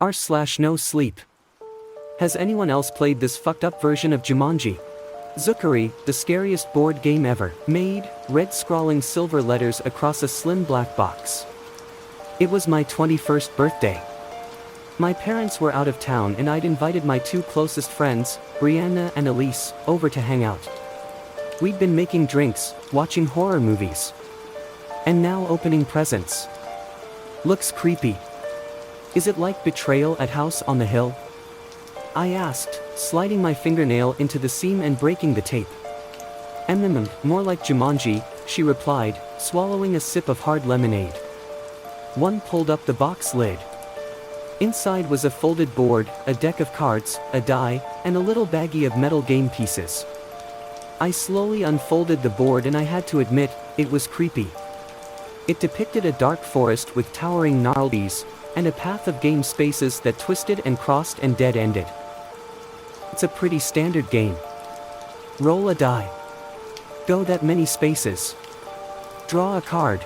r/no sleep. Has anyone else played this fucked up version of Jumanji? Zuckery, the scariest board game ever, made, red scrawling silver letters across a slim black box. It was my 21st birthday. My parents were out of town and I'd invited my two closest friends, Brianna and Elise, over to hang out. We'd been making drinks, watching horror movies. And now opening presents. Looks creepy. Is it like Betrayal at House on the Hill? I asked, sliding my fingernail into the seam and breaking the tape. More like Jumanji, she replied, swallowing a sip of hard lemonade. One pulled up the box lid. Inside was a folded board, a deck of cards, a die, and a little baggie of metal game pieces. I slowly unfolded the board and I had to admit, it was creepy. It depicted a dark forest with towering gnarled trees, and a path of game spaces that twisted and crossed and dead-ended. It's a pretty standard game. Roll a die. Go that many spaces. Draw a card.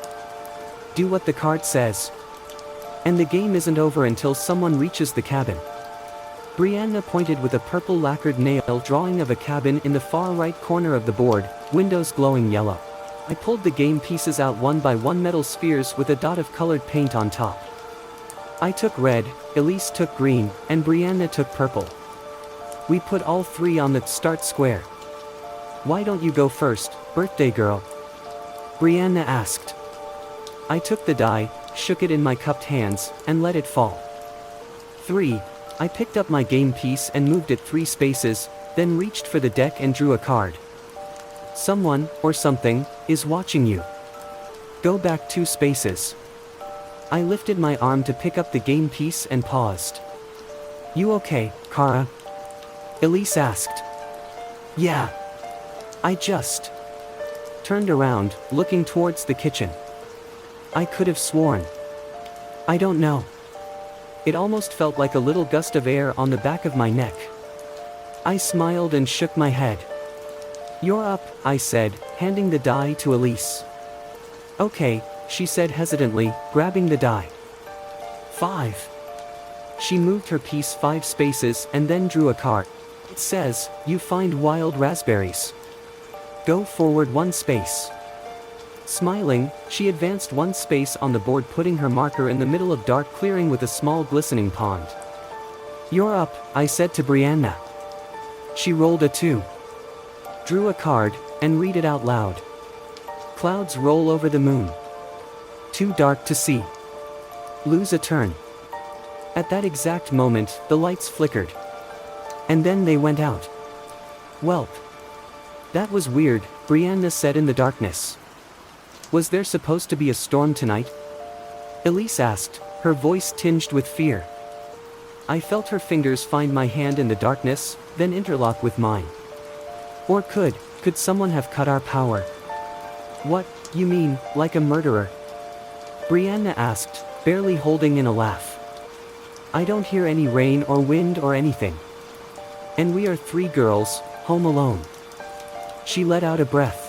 Do what the card says. And the game isn't over until someone reaches the cabin. Brianna pointed with a purple lacquered nail drawing of a cabin in the far right corner of the board, windows glowing yellow. I pulled the game pieces out one by one, metal spheres with a dot of colored paint on top. I took red, Elise took green, and Brianna took purple. We put all three on the start square. Why don't you go first, birthday girl? Brianna asked. I took the die, shook it in my cupped hands, and let it fall. 3. I picked up my game piece and moved it 3 spaces, then reached for the deck and drew a card. Someone, or something, is watching you. Go back 2 spaces. I lifted my arm to pick up the game piece and paused. You okay, Kara? Elise asked. Yeah. I just turned around, looking towards the kitchen. I could have sworn. I don't know. It almost felt like a little gust of air on the back of my neck. I smiled and shook my head. You're up, I said, handing the die to Elise. Okay, she said hesitantly, grabbing the die. 5. She moved her piece 5 spaces and then drew a card. It says, you find wild raspberries. Go forward 1 space. Smiling, she advanced 1 space on the board, putting her marker in the middle of dark clearing with a small glistening pond. You're up, I said to Brianna. She rolled a 2. Drew a card, and read it out loud. Clouds roll over the moon. Too dark to see. Lose a turn. At that exact moment, the lights flickered. And then they went out. Welp. That was weird, Brianna said in the darkness. Was there supposed to be a storm tonight? Elise asked, her voice tinged with fear. I felt her fingers find my hand in the darkness, then interlock with mine. Or could someone have cut our power? What, you mean, like a murderer? Brianna asked, barely holding in a laugh. I don't hear any rain or wind or anything. And we are 3 girls, home alone. She let out a breath.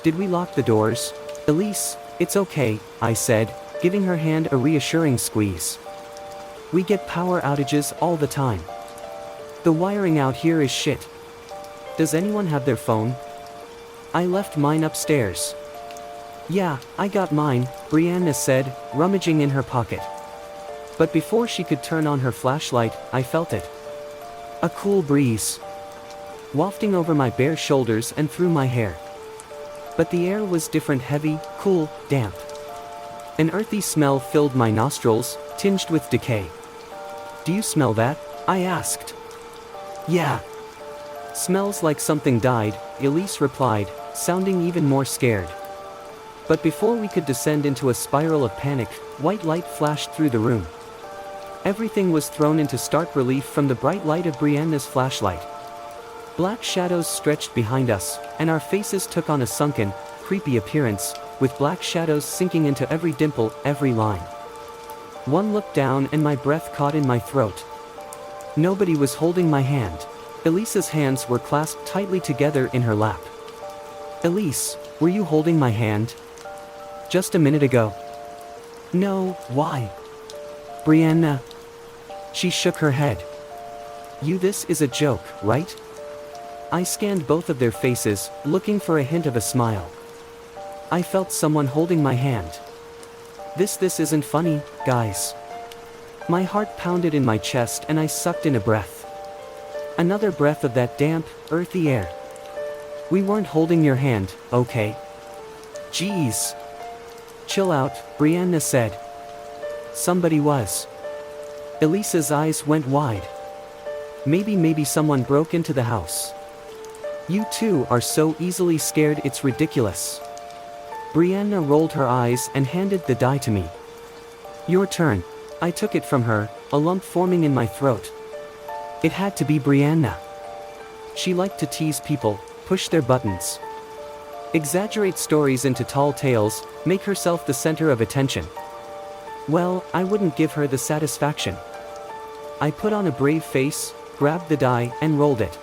Did we lock the doors? Elise, it's okay, I said, giving her hand a reassuring squeeze. We get power outages all the time. The wiring out here is shit. Does anyone have their phone? I left mine upstairs. Yeah, I got mine, Brianna said, rummaging in her pocket. But before she could turn on her flashlight, I felt it. A cool breeze. Wafting over my bare shoulders and through my hair. But the air was different, heavy, cool, damp. An earthy smell filled my nostrils, tinged with decay. Do you smell that? I asked. Yeah. Smells like something died, Elise replied, sounding even more scared. But before we could descend into a spiral of panic, white light flashed through the room. Everything was thrown into stark relief from the bright light of Brianna's flashlight. Black shadows stretched behind us, and our faces took on a sunken, creepy appearance, with black shadows sinking into every dimple, every line. One look down and my breath caught in my throat. Nobody was holding my hand. Elise's hands were clasped tightly together in her lap. Elise, were you holding my hand? Just a minute ago. No, why? Brianna. She shook her head. This is a joke, right? I scanned both of their faces, looking for a hint of a smile. I felt someone holding my hand. This isn't funny, guys. My heart pounded in my chest and I sucked in a breath. Another breath of that damp, earthy air. We weren't holding your hand, okay? Jeez. Chill out, Brianna said. Somebody was. Elisa's eyes went wide. Maybe someone broke into the house. You two are so easily scared, it's ridiculous. Brianna rolled her eyes and handed the die to me. Your turn. I took it from her, a lump forming in my throat. It had to be Brianna. She liked to tease people, push their buttons, exaggerate stories into tall tales, make herself the center of attention. Well, I wouldn't give her the satisfaction. I put on a brave face, grabbed the die, and rolled it.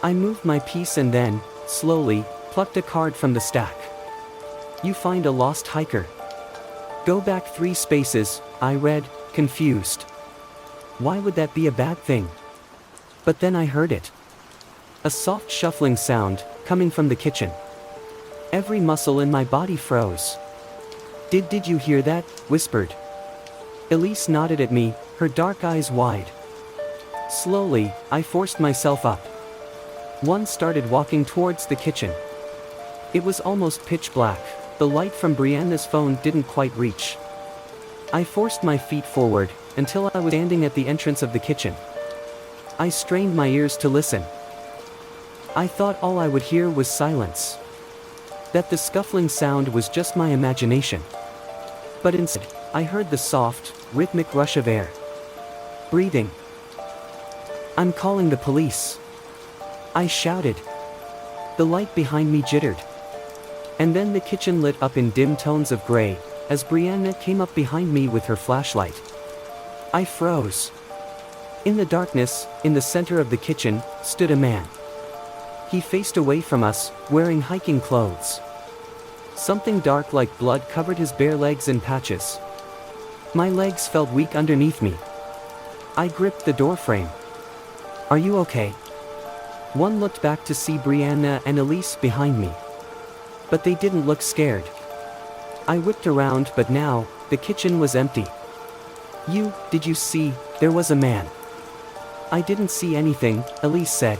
I moved my piece and then, slowly, plucked a card from the stack. You find a lost hiker. Go back 3 spaces, I read, confused. Why would that be a bad thing? But then I heard it. A soft shuffling sound, coming from the kitchen. Every muscle in my body froze. Did you hear that? Whispered. Elise nodded at me, her dark eyes wide. Slowly, I forced myself up. One started walking towards the kitchen. It was almost pitch black. The light from Brianna's phone didn't quite reach. I forced my feet forward, until I was standing at the entrance of the kitchen. I strained my ears to listen. I thought all I would hear was silence. That the scuffling sound was just my imagination. But instead, I heard the soft, rhythmic rush of air. Breathing. I'm calling the police. I shouted. The light behind me jittered. And then the kitchen lit up in dim tones of gray, as Brianna came up behind me with her flashlight. I froze. In the darkness, in the center of the kitchen, stood a man. He faced away from us, wearing hiking clothes. Something dark like blood covered his bare legs in patches. My legs felt weak underneath me. I gripped the doorframe. Are you okay? One looked back to see Brianna and Elise behind me. But they didn't look scared. I whipped around, but now, the kitchen was empty. Did you see, there was a man? I didn't see anything, Elise said.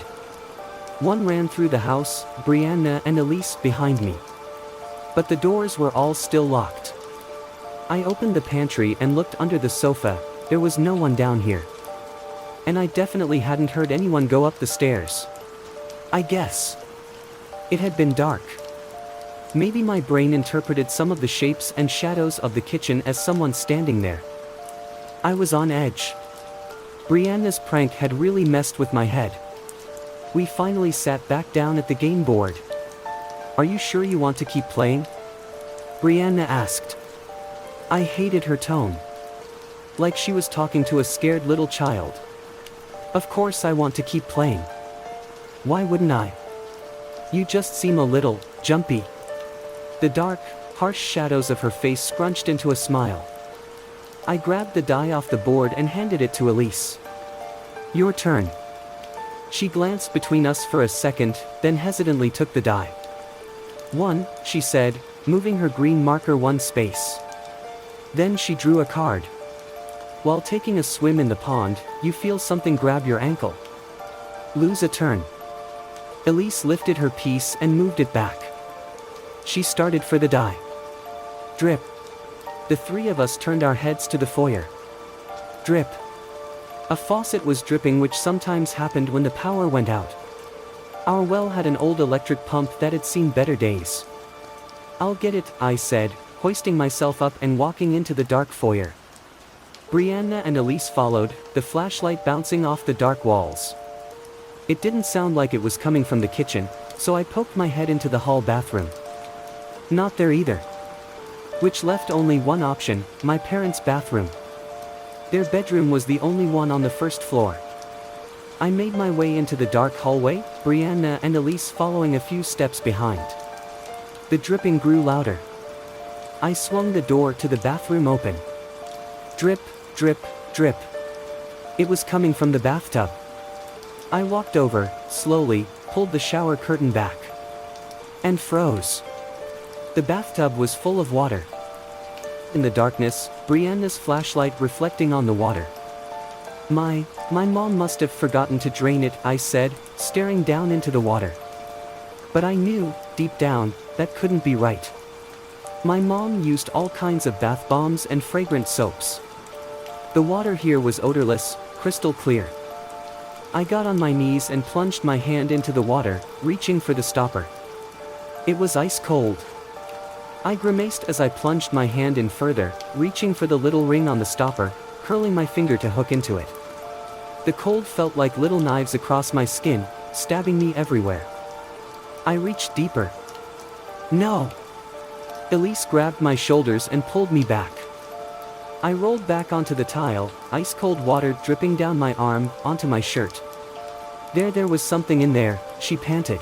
One ran through the house, Brianna and Elise behind me. But the doors were all still locked. I opened the pantry and looked under the sofa, there was no one down here. And I definitely hadn't heard anyone go up the stairs. I guess it had been dark. Maybe my brain interpreted some of the shapes and shadows of the kitchen as someone standing there. I was on edge. Brianna's prank had really messed with my head. We finally sat back down at the game board. Are you sure you want to keep playing? Brianna asked. I hated her tone. Like she was talking to a scared little child. Of course I want to keep playing. Why wouldn't I? You just seem a little jumpy. The dark, harsh shadows of her face scrunched into a smile. I grabbed the die off the board and handed it to Elise. Your turn. She glanced between us for a second, then hesitantly took the die. 1, she said, moving her green marker 1 space. Then she drew a card. While taking a swim in the pond, you feel something grab your ankle. Lose a turn. Elise lifted her piece and moved it back. She started for the die. Drip. The 3 of us turned our heads to the foyer. Drip. A faucet was dripping, which sometimes happened when the power went out. Our well had an old electric pump that had seen better days. I'll get it, I said, hoisting myself up and walking into the dark foyer. Brianna and Elise followed, the flashlight bouncing off the dark walls. It didn't sound like it was coming from the kitchen, so I poked my head into the hall bathroom. Not there either. Which left only one option, my parents' bathroom. Their bedroom was the only one on the first floor. I made my way into the dark hallway, Brianna and Elise following a few steps behind. The dripping grew louder. I swung the door to the bathroom open. Drip, drip, drip. It was coming from the bathtub. I walked over, slowly, pulled the shower curtain back. And froze. The bathtub was full of water. In the darkness, Brianna's flashlight reflecting on the water. My mom must have forgotten to drain it, I said, staring down into the water. But I knew, deep down, that couldn't be right. My mom used all kinds of bath bombs and fragrant soaps. The water here was odorless, crystal clear. I got on my knees and plunged my hand into the water, reaching for the stopper. It was ice cold. I grimaced as I plunged my hand in further, reaching for the little ring on the stopper, curling my finger to hook into it. The cold felt like little knives across my skin, stabbing me everywhere. I reached deeper. No! Elise grabbed my shoulders and pulled me back. I rolled back onto the tile, ice-cold water dripping down my arm, onto my shirt. There was something in there, she panted.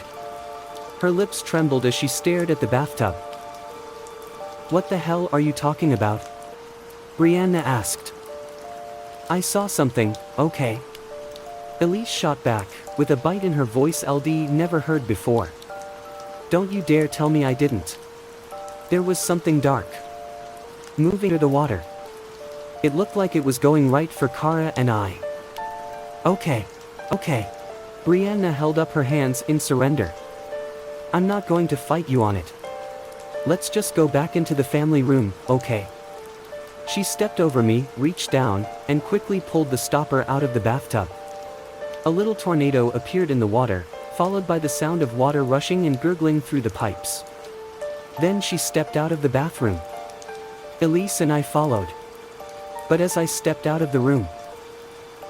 Her lips trembled as she stared at the bathtub. What the hell are you talking about? Brianna asked. I saw something, okay. Elise shot back, with a bite in her voice LD never heard before. Don't you dare tell me I didn't. There was something dark. Moving through the water. It looked like it was going right for Kara and I. Okay. Brianna held up her hands in surrender. I'm not going to fight you on it. Let's just go back into the family room, okay? She stepped over me, reached down, and quickly pulled the stopper out of the bathtub. A little tornado appeared in the water, followed by the sound of water rushing and gurgling through the pipes. Then she stepped out of the bathroom. Elise and I followed. But as I stepped out of the room,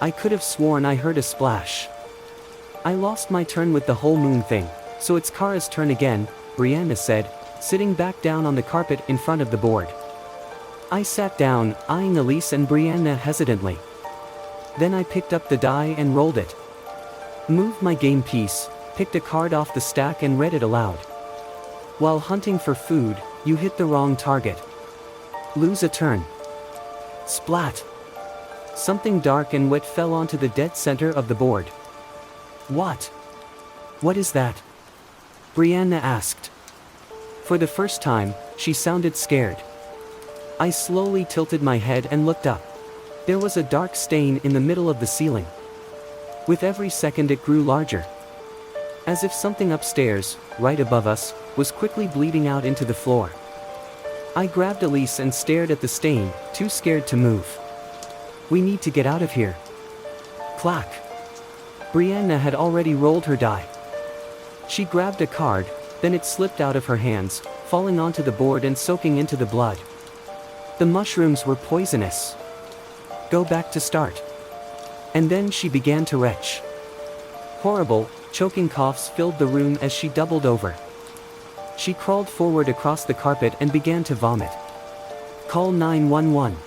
I could have sworn I heard a splash. I lost my turn with the whole moon thing, so it's Kara's turn again, Brianna said, sitting back down on the carpet in front of the board. I sat down, eyeing Elise and Brianna hesitantly. Then I picked up the die and rolled it. Moved my game piece, picked a card off the stack and read it aloud. While hunting for food, you hit the wrong target. Lose a turn. Splat. Something dark and wet fell onto the dead center of the board. What? What is that? Brianna asked. For the first time, she sounded scared. I slowly tilted my head and looked up. There was a dark stain in the middle of the ceiling. With every second it grew larger. As if something upstairs, right above us, was quickly bleeding out into the floor. I grabbed Elise and stared at the stain, too scared to move. We need to get out of here. Clack. Brianna had already rolled her die. She grabbed a card, then it slipped out of her hands, falling onto the board and soaking into the blood. The mushrooms were poisonous. Go back to start. And then she began to retch. Horrible, choking coughs filled the room as she doubled over. She crawled forward across the carpet and began to vomit. Call 911.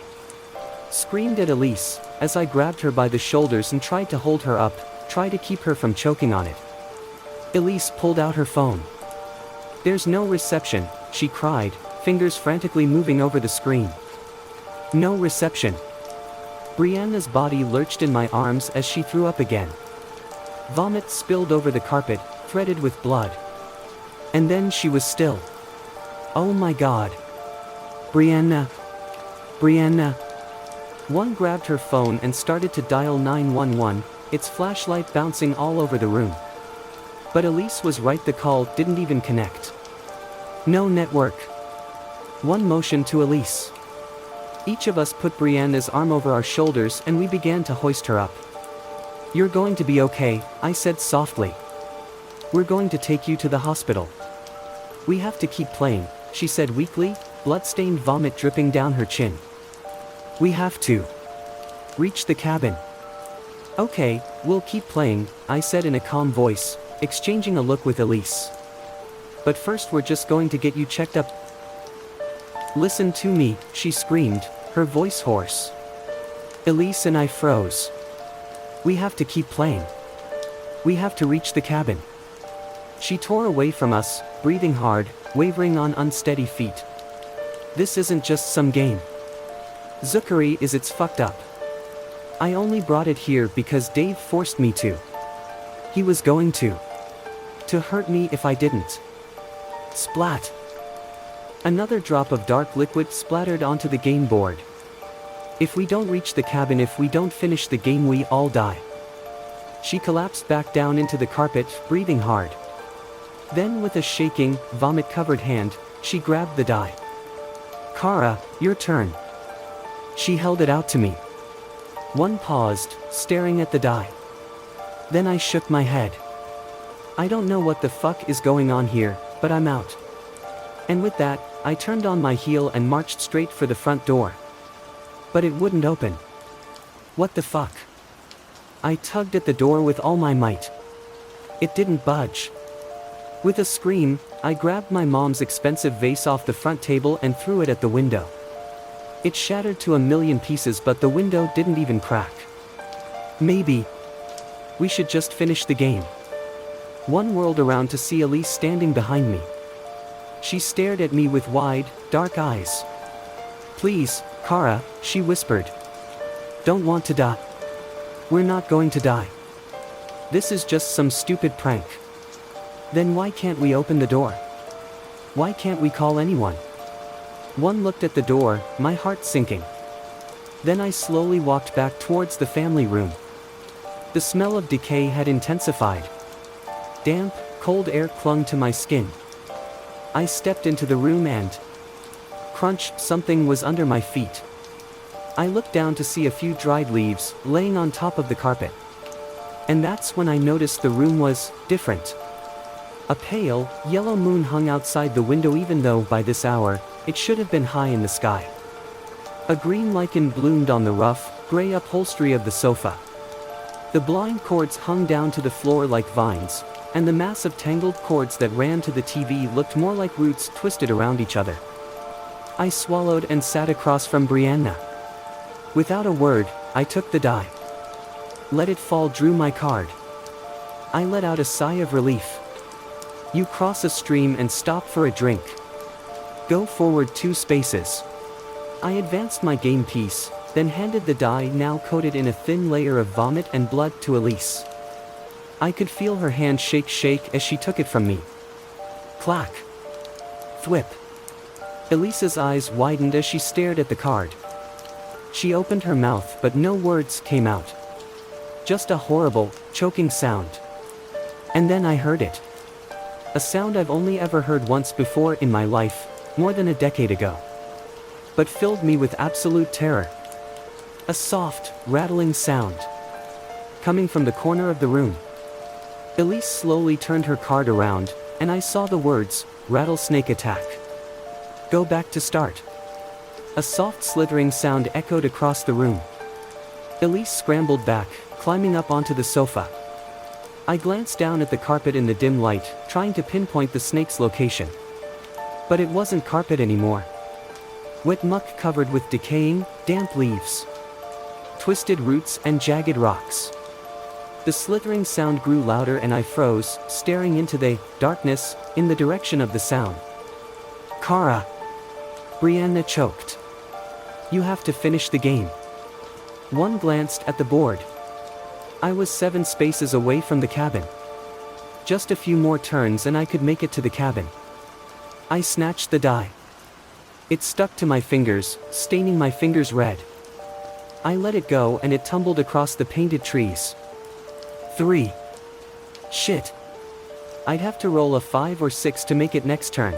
Screamed at Elise, as I grabbed her by the shoulders and tried to hold her up, try to keep her from choking on it. Elise pulled out her phone. There's no reception, she cried, fingers frantically moving over the screen. No reception. Brianna's body lurched in my arms as she threw up again. Vomit spilled over the carpet, threaded with blood. And then she was still. Oh my God. Brianna. One grabbed her phone and started to dial 911, its flashlight bouncing all over the room. But Elise was right, the call didn't even connect. No network. One motion to Elise. Each of us put Brianna's arm over our shoulders and we began to hoist her up. You're going to be okay, I said softly. We're going to take you to the hospital. We have to keep playing, she said weakly, blood-stained vomit dripping down her chin. We have to reach the cabin. Okay, we'll keep playing, I said in a calm voice, exchanging a look with Elise. But first we're just going to get you checked up. Listen to me, she screamed, her voice hoarse. Elise and I froze. We have to keep playing. We have to reach the cabin. She tore away from us, breathing hard, wavering on unsteady feet. This isn't just some game. Zuckery is, it's fucked up. I only brought it here because Dave forced me to. He was going to hurt me if I didn't. Splat. Another drop of dark liquid splattered onto the game board. If we don't reach the cabin, if we don't finish the game, we all die. She collapsed back down into the carpet, breathing hard. Then with a shaking, vomit-covered hand, she grabbed the die. Kara, your turn. She held it out to me. One paused, staring at the die. Then I shook my head. I don't know what the fuck is going on here, but I'm out. And with that, I turned on my heel and marched straight for the front door. But it wouldn't open. What the fuck? I tugged at the door with all my might. It didn't budge. With a scream, I grabbed my mom's expensive vase off the front table and threw it at the window. It shattered to a million pieces, but the window didn't even crack. Maybe we should just finish the game. One whirled around to see Elise standing behind me. She stared at me with wide, dark eyes. Please, Kara, she whispered. Don't want to die. We're not going to die. This is just some stupid prank. Then why can't we open the door? Why can't we call anyone? One looked at the door, my heart sinking. Then I slowly walked back towards the family room. The smell of decay had intensified. Damp, cold air clung to my skin. I stepped into the room and crunch, something was under my feet. I looked down to see a few dried leaves laying on top of the carpet. And that's when I noticed the room was different. A pale, yellow moon hung outside the window, even though by this hour, it should have been high in the sky. A green lichen bloomed on the rough, gray upholstery of the sofa. The blind cords hung down to the floor like vines, and the mass of tangled cords that ran to the TV looked more like roots twisted around each other. I swallowed and sat across from Brianna. Without a word, I took the die. Let it fall, drew my card. I let out a sigh of relief. You cross a stream and stop for a drink. Go forward 2 spaces. I advanced my game piece, then handed the die, now coated in a thin layer of vomit and blood, to Elise. I could feel her hand shake as she took it from me. Clack. Thwip. Elise's eyes widened as she stared at the card. She opened her mouth, but no words came out. Just a horrible, choking sound. And then I heard it. A sound I've only ever heard once before in my life, more than a decade ago. But filled me with absolute terror. A soft, rattling sound. Coming from the corner of the room. Elise slowly turned her card around, and I saw the words, "Rattlesnake attack. Go back to start." A soft slithering sound echoed across the room. Elise scrambled back, climbing up onto the sofa. I glanced down at the carpet in the dim light, trying to pinpoint the snake's location. But it wasn't carpet anymore. Wet muck covered with decaying, damp leaves. Twisted roots and jagged rocks. The slithering sound grew louder and I froze, staring into the darkness, in the direction of the sound. Kara. Brianna choked. You have to finish the game. One glanced at the board. I was 7 spaces away from the cabin. Just a few more turns and I could make it to the cabin. I snatched the die. It stuck to my fingers, staining my fingers red. I let it go and it tumbled across the painted trees. 3. Shit. I'd have to roll a 5 or 6 to make it next turn.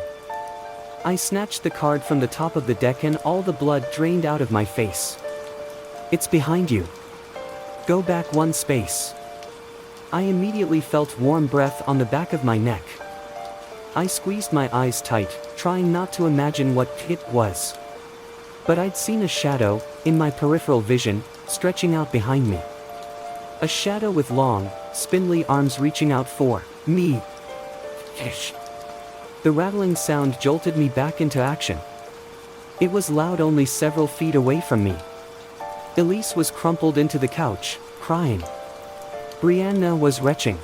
I snatched the card from the top of the deck and all the blood drained out of my face. It's behind you. Go back 1 space. I immediately felt warm breath on the back of my neck. I squeezed my eyes tight, trying not to imagine what it was. But I'd seen a shadow, in my peripheral vision, stretching out behind me. A shadow with long, spindly arms reaching out for me. Fish. The rattling sound jolted me back into action. It was loud only several feet away from me. Elise was crumpled into the couch, crying. Brianna was retching.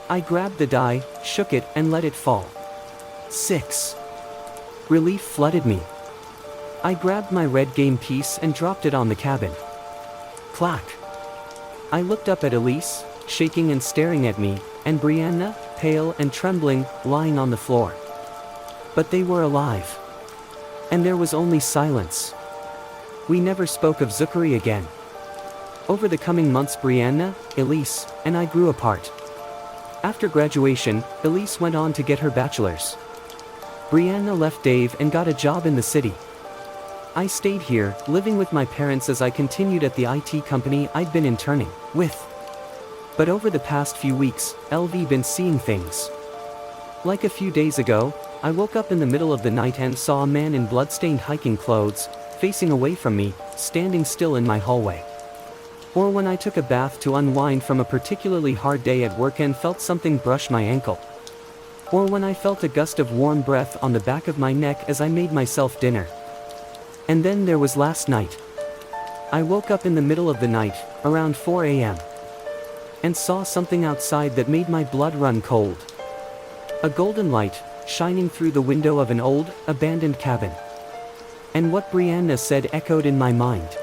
I grabbed the die, shook it, and let it fall. 6. Relief flooded me. I grabbed my red game piece and dropped it on the cabin. Clack. I looked up at Elise, shaking and staring at me, and Brianna, pale and trembling, lying on the floor. But they were alive. And there was only silence. We never spoke of Zuccheri again. Over the coming months, Brianna, Elise, and I grew apart. After graduation, Elise went on to get her bachelor's. Brianna left Dave and got a job in the city. I stayed here, living with my parents as I continued at the IT company I'd been interning with. But over the past few weeks, LV been seeing things. Like a few days ago, I woke up in the middle of the night and saw a man in bloodstained hiking clothes, facing away from me, standing still in my hallway. Or when I took a bath to unwind from a particularly hard day at work and felt something brush my ankle. Or when I felt a gust of warm breath on the back of my neck as I made myself dinner. And then there was last night. I woke up in the middle of the night, around 4 a.m. and saw something outside that made my blood run cold. A golden light, shining through the window of an old, abandoned cabin. And what Brianna said echoed in my mind.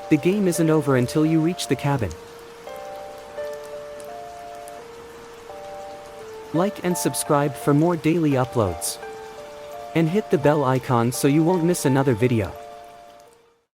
The game isn't over until you reach the cabin. Like and subscribe for more daily uploads. And hit the bell icon so you won't miss another video.